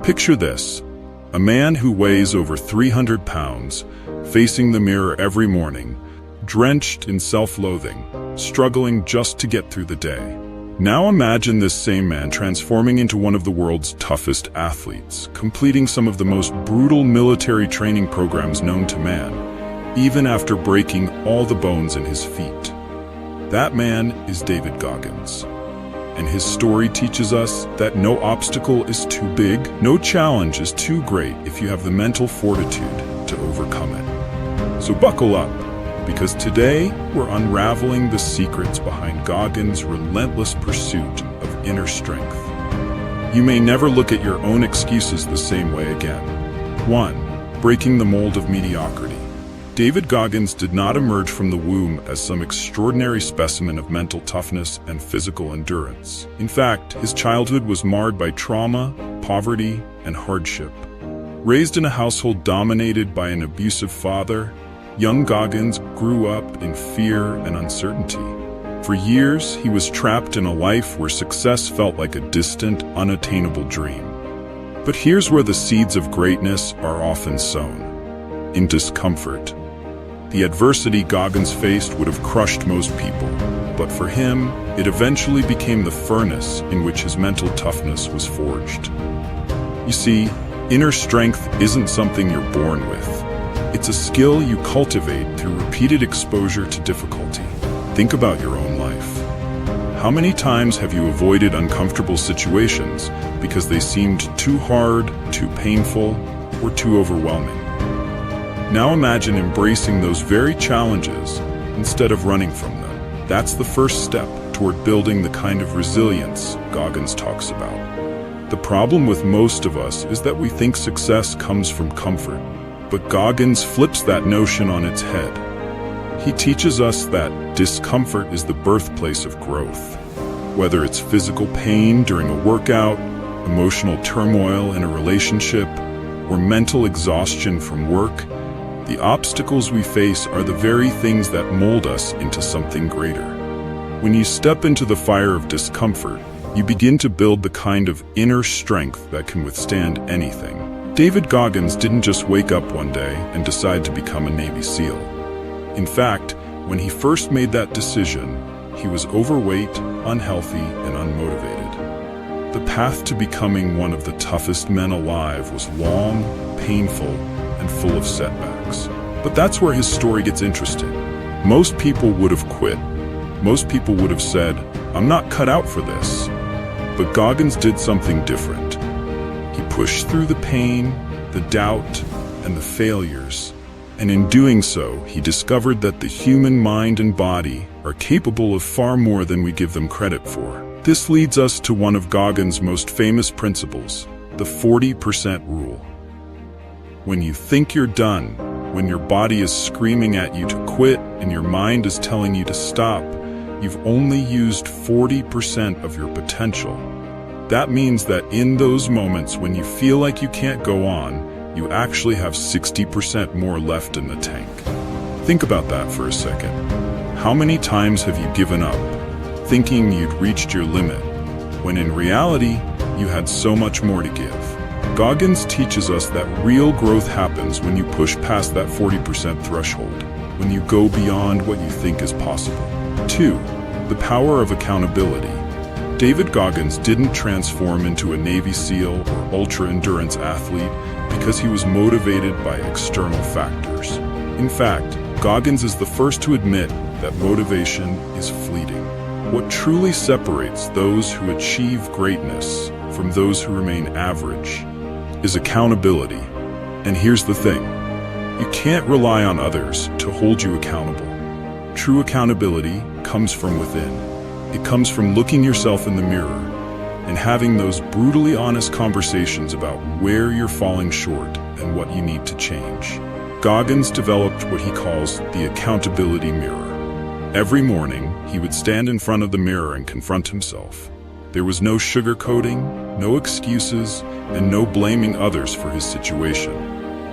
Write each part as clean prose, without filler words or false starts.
Picture this: a man who weighs over 300 pounds, facing the mirror every morning, drenched in self-loathing, struggling just to get through the day. Now imagine this same man transforming into one of the world's toughest athletes, completing some of the most brutal military training programs known to man, even after breaking all the bones in his feet. That man is David Goggins. And his story teaches us that no obstacle is too big, no challenge is too great if you have the mental fortitude to overcome it. So buckle up, because today we're unraveling the secrets behind Goggins' relentless pursuit of inner strength. You may never look at your own excuses the same way again. 1. Breaking the mold of mediocrity. David Goggins did not emerge from the womb as some extraordinary specimen of mental toughness and physical endurance. In fact, his childhood was marred by trauma, poverty, and hardship. Raised in a household dominated by an abusive father, young Goggins grew up in fear and uncertainty. For years, he was trapped in a life where success felt like a distant, unattainable dream. But here's where the seeds of greatness are often sown: in discomfort. The adversity Goggins faced would have crushed most people, but for him, it eventually became the furnace in which his mental toughness was forged. You see, inner strength isn't something you're born with. It's a skill you cultivate through repeated exposure to difficulty. Think about your own life. How many times have you avoided uncomfortable situations because they seemed too hard, too painful, or too overwhelming? Now imagine embracing those very challenges instead of running from them. That's the first step toward building the kind of resilience Goggins talks about. The problem with most of us is that we think success comes from comfort. But Goggins flips that notion on its head. He teaches us that discomfort is the birthplace of growth. Whether it's physical pain during a workout, emotional turmoil in a relationship, or mental exhaustion from work, the obstacles we face are the very things that mold us into something greater. When you step into the fire of discomfort, you begin to build the kind of inner strength that can withstand anything. David Goggins didn't just wake up one day and decide to become a Navy SEAL. In fact, when he first made that decision, he was overweight, unhealthy, and unmotivated. The path to becoming one of the toughest men alive was long, painful, and full of setbacks. But that's where his story gets interesting. Most people would have quit. Most people would have said, "I'm not cut out for this." But Goggins did something different. He pushed through the pain, the doubt, and the failures. And in doing so, he discovered that the human mind and body are capable of far more than we give them credit for. This leads us to one of Goggins' most famous principles, the 40% rule. When you think you're done, when your body is screaming at you to quit and your mind is telling you to stop, you've only used 40% of your potential. That means that in those moments when you feel like you can't go on, you actually have 60% more left in the tank. Think about that for a second. How many times have you given up, thinking you'd reached your limit, when in reality, you had so much more to give? Goggins teaches us that real growth happens when you push past that 40% threshold, when you go beyond what you think is possible. 2. The power of accountability. David Goggins didn't transform into a Navy SEAL or ultra-endurance athlete because he was motivated by external factors. In fact, Goggins is the first to admit that motivation is fleeting. What truly separates those who achieve greatness from those who remain average is accountability. And here's the thing: you can't rely on others to hold you accountable. True accountability comes from within. It comes from looking yourself in the mirror and having those brutally honest conversations about where you're falling short and what you need to change. Goggins developed what he calls the accountability mirror. Every morning, he would stand in front of the mirror and confront himself. There was no sugarcoating, no excuses, and no blaming others for his situation.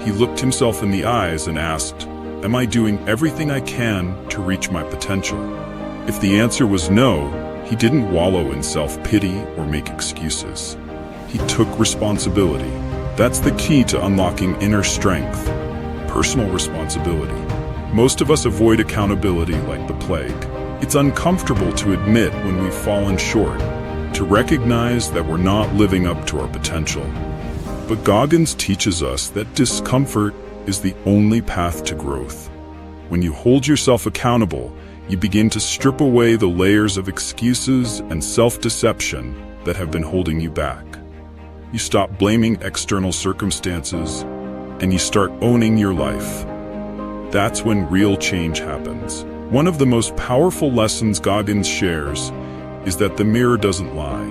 He looked himself in the eyes and asked, "Am I doing everything I can to reach my potential?" If the answer was no, he didn't wallow in self-pity or make excuses. He took responsibility. That's the key to unlocking inner strength, personal responsibility. Most of us avoid accountability like the plague. It's uncomfortable to admit when we've fallen short, to recognize that we're not living up to our potential. But Goggins teaches us that discomfort is the only path to growth. When you hold yourself accountable, you begin to strip away the layers of excuses and self-deception that have been holding you back. You stop blaming external circumstances, and you start owning your life. That's when real change happens. One of the most powerful lessons Goggins shares is that the mirror doesn't lie.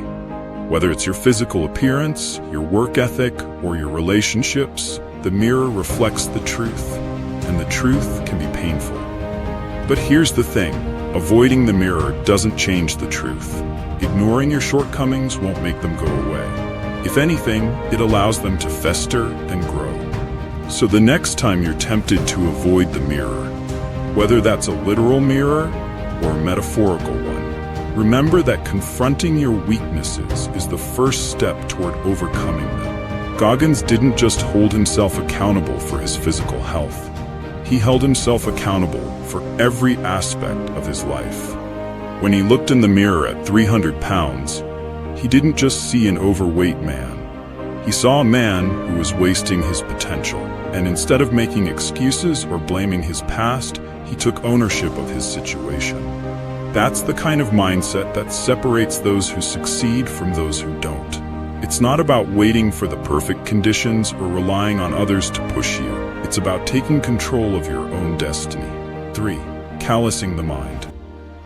Whether it's your physical appearance, your work ethic, or your relationships, the mirror reflects the truth, and the truth can be painful. But here's the thing, avoiding the mirror doesn't change the truth. Ignoring your shortcomings won't make them go away. If anything, it allows them to fester and grow. So the next time you're tempted to avoid the mirror, whether that's a literal mirror or a metaphorical one, remember that confronting your weaknesses is the first step toward overcoming them. Goggins didn't just hold himself accountable for his physical health. He held himself accountable for every aspect of his life. When he looked in the mirror at 300 pounds, he didn't just see an overweight man. He saw a man who was wasting his potential. And instead of making excuses or blaming his past, he took ownership of his situation. That's the kind of mindset that separates those who succeed from those who don't. It's not about waiting for the perfect conditions or relying on others to push you. It's about taking control of your own destiny. 3. Callousing the mind.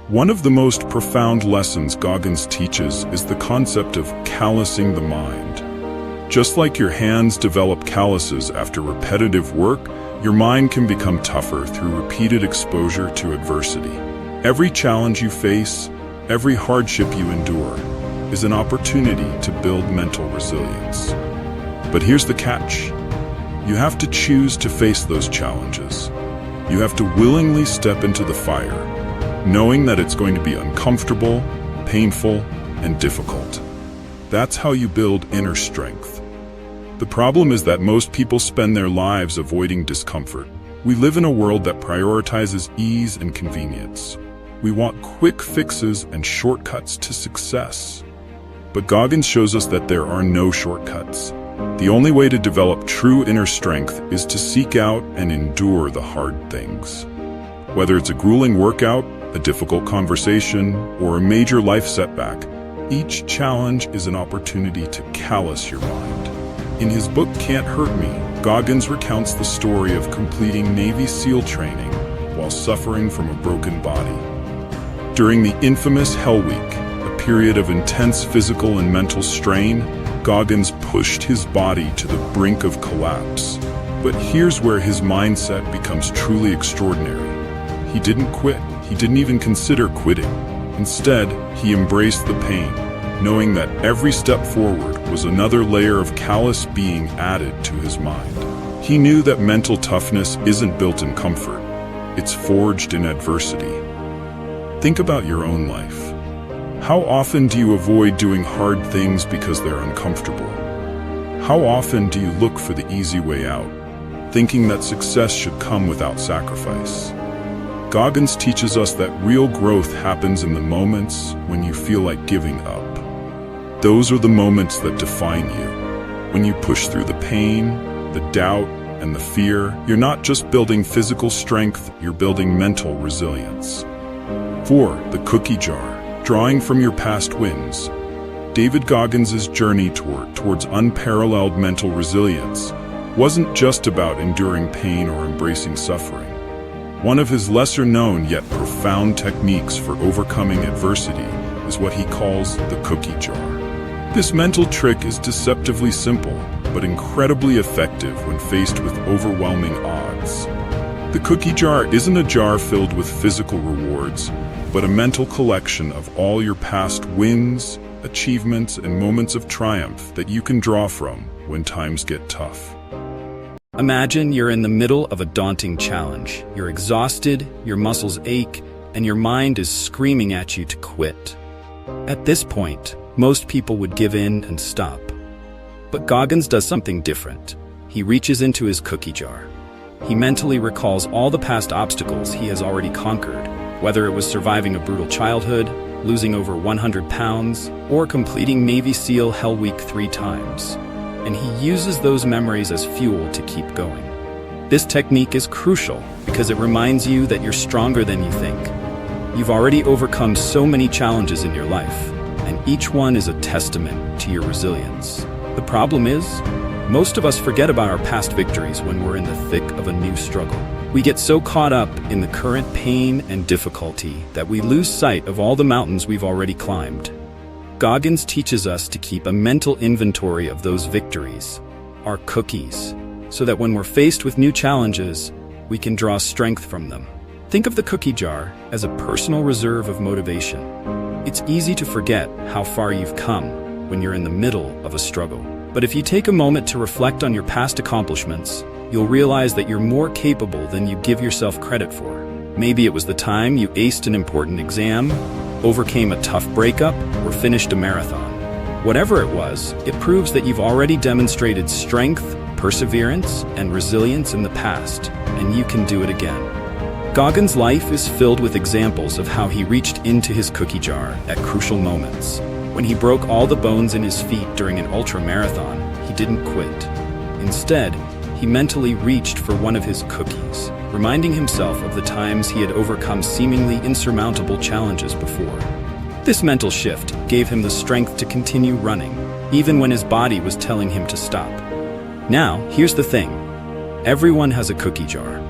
One of the most profound lessons Goggins teaches is the concept of callousing the mind. Just like your hands develop calluses after repetitive work, your mind can become tougher through repeated exposure to adversity. Every challenge you face, every hardship you endure, is an opportunity to build mental resilience. But here's the catch. You have to choose to face those challenges. You have to willingly step into the fire, knowing that it's going to be uncomfortable, painful, and difficult. That's how you build inner strength. The problem is that most people spend their lives avoiding discomfort. We live in a world that prioritizes ease and convenience. We want quick fixes and shortcuts to success. But Goggins shows us that there are no shortcuts. The only way to develop true inner strength is to seek out and endure the hard things. Whether it's a grueling workout, a difficult conversation, or a major life setback, each challenge is an opportunity to callous your mind. In his book, Can't Hurt Me, Goggins recounts the story of completing Navy SEAL training while suffering from a broken body. During the infamous Hell Week, a period of intense physical and mental strain, Goggins pushed his body to the brink of collapse. But here's where his mindset becomes truly extraordinary. He didn't quit. He didn't even consider quitting. Instead, he embraced the pain, knowing that every step forward was another layer of callous being added to his mind. He knew that mental toughness isn't built in comfort. It's forged in adversity. Think about your own life. How often do you avoid doing hard things because they're uncomfortable? How often do you look for the easy way out, thinking that success should come without sacrifice? Goggins teaches us that real growth happens in the moments when you feel like giving up. Those are the moments that define you. When you push through the pain, the doubt, and the fear, you're not just building physical strength, you're building mental resilience. 4. The cookie jar. Drawing from your past wins. David Goggins' journey towards unparalleled mental resilience wasn't just about enduring pain or embracing suffering. One of his lesser-known yet profound techniques for overcoming adversity is what he calls the cookie jar. This mental trick is deceptively simple, but incredibly effective when faced with overwhelming odds. The cookie jar isn't a jar filled with physical rewards, but a mental collection of all your past wins, achievements, and moments of triumph that you can draw from when times get tough. Imagine you're in the middle of a daunting challenge. You're exhausted, your muscles ache, and your mind is screaming at you to quit. At this point, most people would give in and stop. But Goggins does something different. He reaches into his cookie jar. He mentally recalls all the past obstacles he has already conquered, whether it was surviving a brutal childhood, losing over 100 pounds, or completing Navy SEAL Hell Week 3 times. And he uses those memories as fuel to keep going. This technique is crucial because it reminds you that you're stronger than you think. You've already overcome so many challenges in your life, and each one is a testament to your resilience. The problem is, most of us forget about our past victories when we're in the thick of a new struggle. We get so caught up in the current pain and difficulty that we lose sight of all the mountains we've already climbed. Goggins teaches us to keep a mental inventory of those victories, our cookies, so that when we're faced with new challenges, we can draw strength from them. Think of the cookie jar as a personal reserve of motivation. It's easy to forget how far you've come when you're in the middle of a struggle. But if you take a moment to reflect on your past accomplishments, you'll realize that you're more capable than you give yourself credit for. Maybe it was the time you aced an important exam, overcame a tough breakup, or finished a marathon. Whatever it was, it proves that you've already demonstrated strength, perseverance, and resilience in the past, and you can do it again. Goggins' life is filled with examples of how he reached into his cookie jar at crucial moments. When he broke all the bones in his feet during an ultra-marathon, he didn't quit. Instead, he mentally reached for one of his cookies, reminding himself of the times he had overcome seemingly insurmountable challenges before. This mental shift gave him the strength to continue running, even when his body was telling him to stop. Now, here's the thing. Everyone has a cookie jar.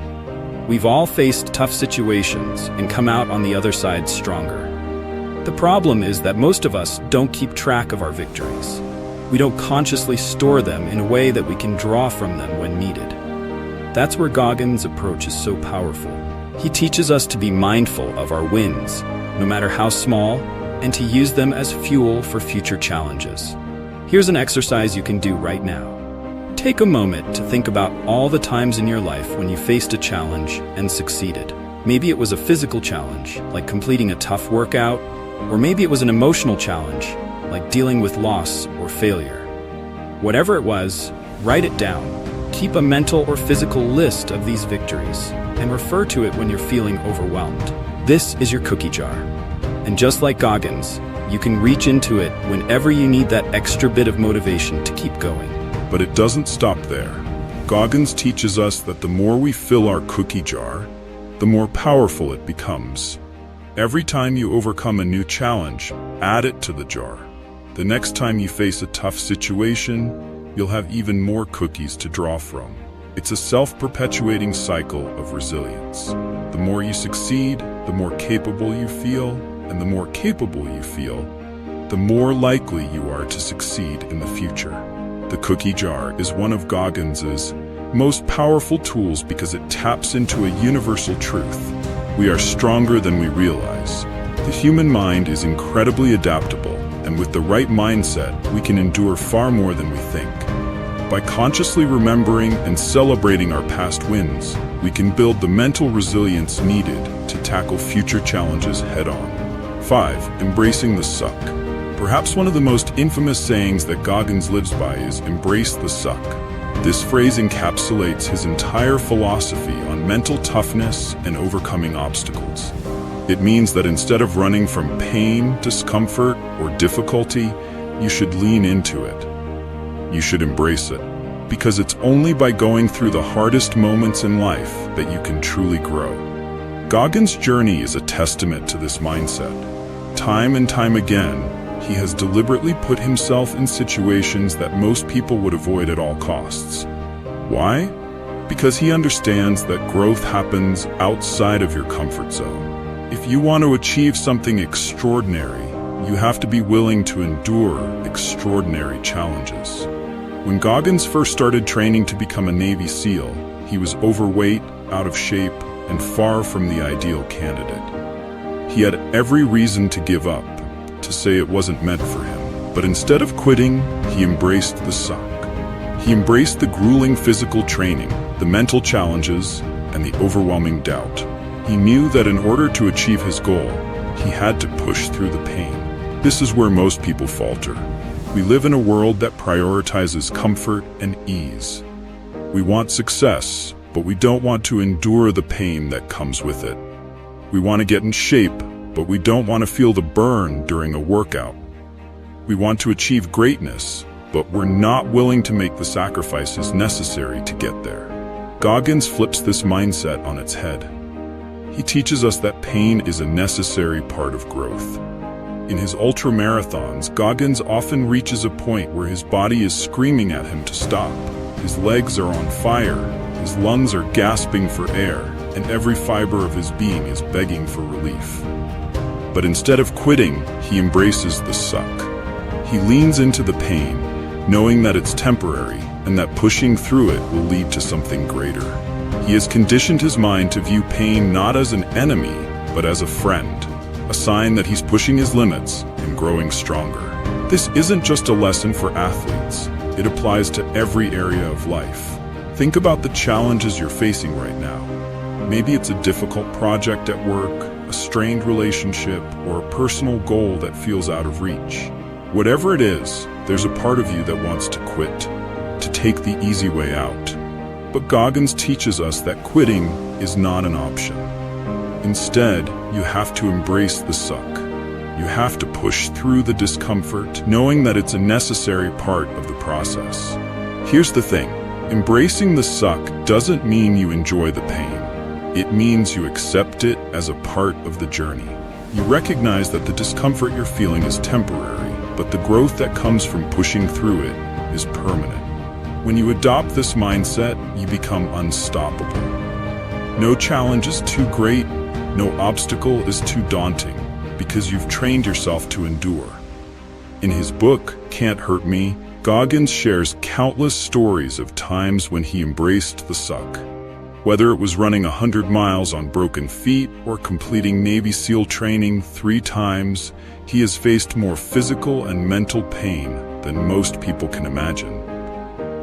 We've all faced tough situations and come out on the other side stronger. The problem is that most of us don't keep track of our victories. We don't consciously store them in a way that we can draw from them when needed. That's where Goggins' approach is so powerful. He teaches us to be mindful of our wins, no matter how small, and to use them as fuel for future challenges. Here's an exercise you can do right now. Take a moment to think about all the times in your life when you faced a challenge and succeeded. Maybe it was a physical challenge, like completing a tough workout, or maybe it was an emotional challenge, like dealing with loss or failure. Whatever it was, write it down. Keep a mental or physical list of these victories, and refer to it when you're feeling overwhelmed. This is your cookie jar. And just like Goggins, you can reach into it whenever you need that extra bit of motivation to keep going. But it doesn't stop there. Goggins teaches us that the more we fill our cookie jar, the more powerful it becomes. Every time you overcome a new challenge, add it to the jar. The next time you face a tough situation, you'll have even more cookies to draw from. It's a self-perpetuating cycle of resilience. The more you succeed, the more capable you feel, and the more capable you feel, the more likely you are to succeed in the future. The cookie jar is one of Goggins's most powerful tools because it taps into a universal truth. We are stronger than we realize. The human mind is incredibly adaptable, and with the right mindset, we can endure far more than we think. By consciously remembering and celebrating our past wins, we can build the mental resilience needed to tackle future challenges head-on. 5. Embracing the suck. Perhaps one of the most infamous sayings that Goggins lives by is "embrace the suck." This phrase encapsulates his entire philosophy on mental toughness and overcoming obstacles. It means that instead of running from pain, discomfort, or difficulty, you should lean into it. You should embrace it, because it's only by going through the hardest moments in life that you can truly grow. Goggins' journey is a testament to this mindset. Time and time again, he has deliberately put himself in situations that most people would avoid at all costs. Why? Because he understands that growth happens outside of your comfort zone. If you want to achieve something extraordinary, you have to be willing to endure extraordinary challenges. When Goggins first started training to become a Navy SEAL, he was overweight, out of shape, and far from the ideal candidate. He had every reason to give up, to say it wasn't meant for him. But instead of quitting, he embraced the suck. He embraced the grueling physical training, the mental challenges, and the overwhelming doubt. He knew that in order to achieve his goal, he had to push through the pain. This is where most people falter. We live in a world that prioritizes comfort and ease. We want success, but we don't want to endure the pain that comes with it. We want to get in shape, but we don't want to feel the burn during a workout. We want to achieve greatness, but we're not willing to make the sacrifices necessary to get there. Goggins flips this mindset on its head. He teaches us that pain is a necessary part of growth. In his ultra-marathons, Goggins often reaches a point where his body is screaming at him to stop. His legs are on fire, his lungs are gasping for air, and every fiber of his being is begging for relief. But instead of quitting, he embraces the suck. He leans into the pain, knowing that it's temporary and that pushing through it will lead to something greater. He has conditioned his mind to view pain not as an enemy, but as a friend, a sign that he's pushing his limits and growing stronger. This isn't just a lesson for athletes. It applies to every area of life. Think about the challenges you're facing right now. Maybe it's a difficult project at work, a strained relationship, or a personal goal that feels out of reach. Whatever it is, there's a part of you that wants to quit, to take the easy way out. But Goggins teaches us that quitting is not an option. Instead, you have to embrace the suck. You have to push through the discomfort, knowing that it's a necessary part of the process. Here's the thing, embracing the suck doesn't mean you enjoy the pain. It means you accept it as a part of the journey. You recognize that the discomfort you're feeling is temporary, but the growth that comes from pushing through it is permanent. When you adopt this mindset, you become unstoppable. No challenge is too great, no obstacle is too daunting, because you've trained yourself to endure. In his book, Can't Hurt Me, Goggins shares countless stories of times when he embraced the suck. Whether it was running 100 miles on broken feet or completing Navy SEAL training 3 times, he has faced more physical and mental pain than most people can imagine.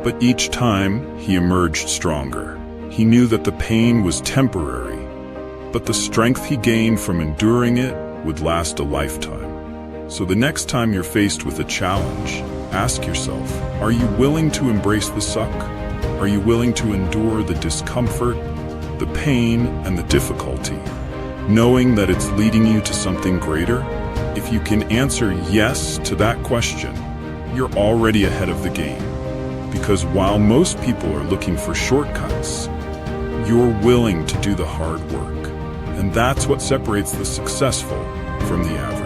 But each time, he emerged stronger. He knew that the pain was temporary, but the strength he gained from enduring it would last a lifetime. So the next time you're faced with a challenge, ask yourself, are you willing to embrace the suck? Are you willing to endure the discomfort, the pain, and the difficulty, knowing that it's leading you to something greater? If you can answer yes to that question, you're already ahead of the game. Because while most people are looking for shortcuts, you're willing to do the hard work. And that's what separates the successful from the average.